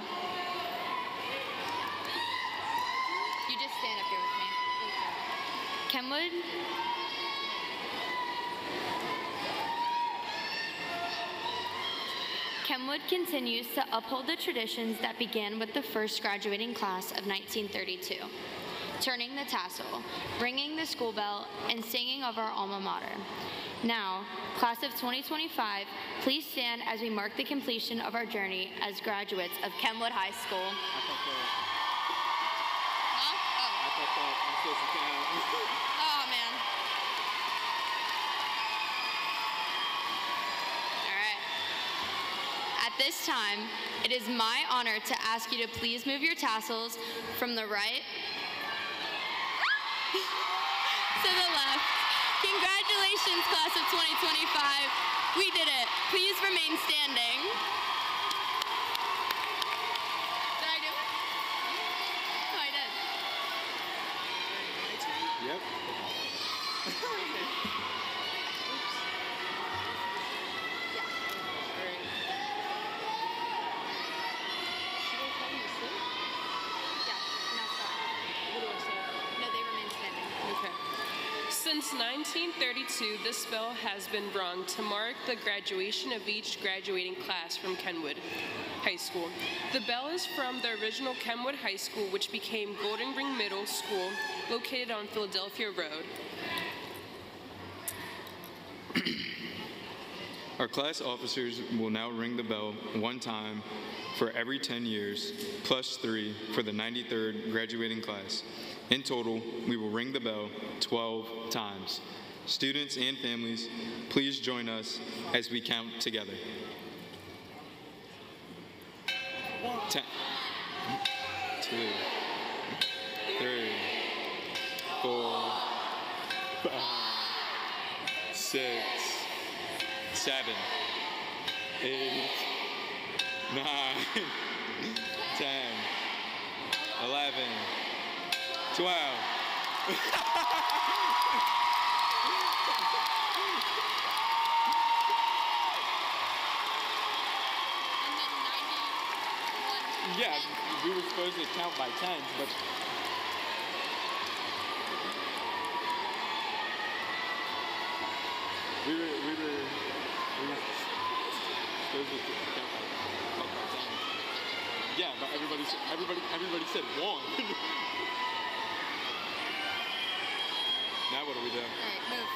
You just stand up here with me. Kenwood. Kenwood continues to uphold the traditions that began with the first graduating class of 1932, turning the tassel, ringing the school bell, and singing of our alma mater. Now, class of 2025, please stand as we mark the completion of our journey as graduates of Kenwood High School. Oh, man. At this time, it is my honor to ask you to please move your tassels from the right to the left. Congratulations, class of 2025. We did it. Please remain standing. Yep. Since 1932, this bell has been rung to mark the graduation of each graduating class from Kenwood High School. The bell is from the original Kenwood High School, which became Golden Ring Middle School, located on Philadelphia Road. Our class officers will now ring the bell one time for every 10 years, plus 3 for the 93rd graduating class. In total, we will ring the bell 12 times. Students and families, please join us as we count together. 10, 2, 3, 4, 5, 6, 7, 8, 9, 10, 11, 12. Yeah, we were supposed to count by tens, but we were supposed to count by tens. Yeah, but everybody said one. Now what do we do? All right, move.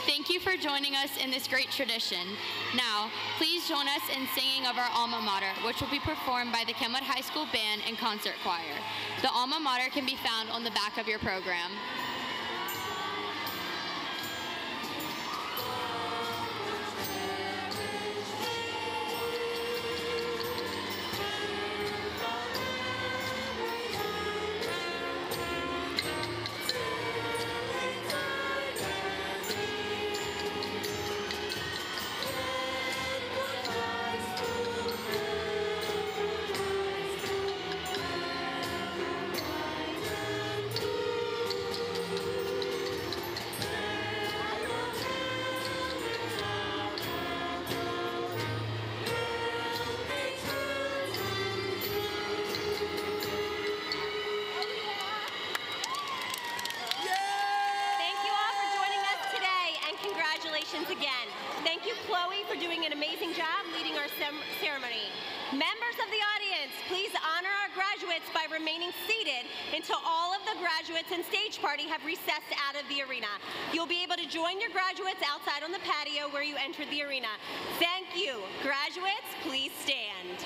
Thank you for joining us in this great tradition. Now, please join us in singing of our alma mater, which will be performed by the Kenwood High School Band and Concert Choir. The alma mater can be found on the back of your program. Again. Thank you, Chloe, for doing an amazing job leading our ceremony. Members of the audience, please honor our graduates by remaining seated until all of the graduates and stage party have recessed out of the arena. You'll be able to join your graduates outside on the patio where you entered the arena. Thank you. Graduates, please stand.